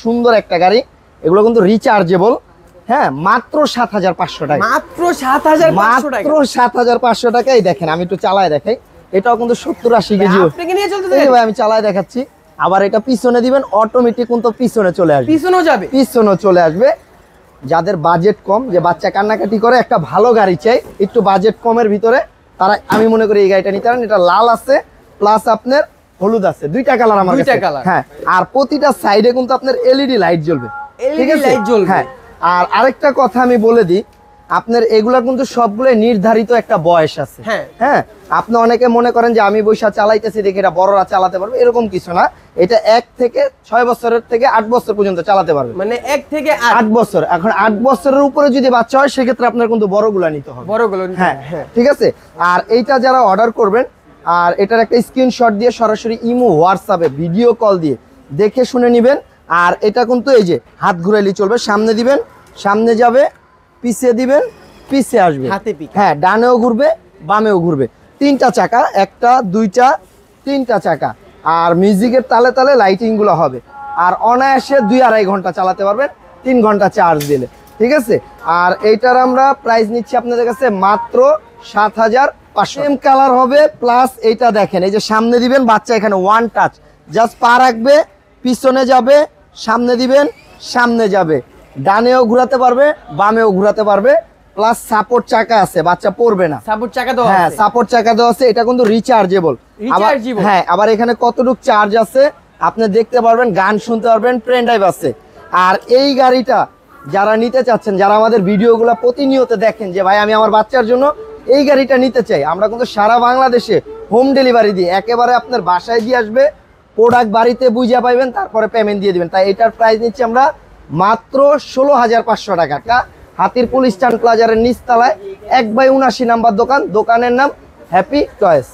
সুন্দর একটা গাড়ি, এগুলো কিন্তু রিচার্জেবল। হ্যাঁ, মাত্র ৭৫০০ টাকা, মাত্র ৭৫০০ টাকা, মাত্র ৭৫০০ টাকাই। দেখেন আমি একটু চালায় দেখাই, এটাও কিন্তু ৭০-৮০ কেজি। আপনি নিয়ে চলতেছেন ভাই আমি চালায় দেখাচ্ছি। আবার এটা পিছনে দিবেন, অটোমেটিক কিন্তু পিছনে চলে আসবে, পিছনেও যাবে, পিছনেও চলে আসবে। যাদের বাজেট কম, যে বাচ্চা কান্নাকাটি করে, একটা ভালো গাড়ি চাই একটু বাজেট কমের ভিতরে, তারা আমি মনে করি এই গাড়িটা নিতে পারেন। এটা লাল আছে প্লাস আপনার হলুদ আছে, দুইটা কালার আমার কাছে। হ্যাঁ, আর প্রতিটা সাইডে কিন্তু আপনার এলইডি লাইট জ্বলবে, ঠিক আছে? হ্যাঁ, আর আরেকটা কথা আমি বলে দিই, আপনার এগুলা কিন্তু সবগুলো নির্ধারিত একটা বয়স আছে। হ্যাঁ, আপনি অনেকে মনে করেন যে আমি বৈশা চালাইতেছি দেখে এটা বড়রা চালাতে পারবে, এরকম কিছু না। এটা 1 থেকে 6 বছরের থেকে 8 বছর পর্যন্ত চালাতে পারবে, মানে 1 থেকে 8 বছর। এখন 8 বছরের উপরে যদি বাচ্চা হয় সেক্ষেত্রে আপনার কিন্তু বড়গুলা নিতে হবে, বড়গুলো। হ্যাঁ, ঠিক আছে। আর এইটা যারা অর্ডার করবেন, আর এটার একটা স্ক্রিনশট দিয়ে সরাসরি ইমো হোয়াটসঅ্যাপে ভিডিও কল দিয়ে দেখে শুনে নেবেন। আর এটা কিন্তু এই যে হাত ঘুরাইলে চলবে, সামনে দিবেন সামনে যাবে, পিছে দিবেন পিছে আসবে। হ্যাঁ, ডানেও ঘুরবে বামেও ঘুরবে। 3টা চাকা, 1টা 2টা 3টা চাকা। আর মিউজিকের তালে তালে লাইটিং গুলো হবে। আর অনায়াসে 2-2.5 ঘন্টা চালাতে পারবেন 3 ঘন্টা চার্জ দিলে, ঠিক আছে। আর এইটার আমরা প্রাইস নিচ্ছি আপনাদের কাছে মাত্র ৭৫০০। সেম কালার হবে, প্লাস এইটা দেখেন, এই যে সামনে দিবেন বাচ্চা এখানে ওয়ান টাচ, জাস্ট পা রাখবে, পিছনে যাবে, সামনে দিবেন সামনে যাবে, ডানেও ঘোরাতে পারবে বামেও ঘোরাতে পারবে। প্লাস সাপোর্ট চাকা আছে, বাচ্চা পড়বে না, সাপোর্ট চাকা দেওয়া আছে। হ্যাঁ, সাপোর্ট চাকা দেওয়া আছে। এটা কিন্তু রিচার্জেবল। হ্যাঁ, আবার এখানে কতটুকু চার্জ আছে আপনি দেখতে পারবেন, গান শুনতে পারবেন, পেন ড্রাইভ আছে। আর এই গাড়িটা যারা নিতে চাচ্ছেন, যারা আমাদের ভিডিওগুলো প্রতিনিয়ত দেখেন যে ভাই আমি আমার বাচ্চার জন্য এই গাড়িটা নিতে চাই, আমরা কিন্তু সারা বাংলাদেশে হোম ডেলিভারি দিই, একেবারে আপনার বাসায় দিয়ে আসবে, প্রোডাক্ট বাড়িতে বুঝিয়ে পাইবেন, তারপরে পেমেন্ট দিয়ে দিবেন। তাই এটার প্রাইস নিচ্ছি আমরা মাত্র ১৬৫০০ টাকা। হাতিরপুল স্ট্যান্ড প্লাজারের নিচতলায় 1/79 নাম্বার দোকান, দোকানের নাম হ্যাপি চয়েস।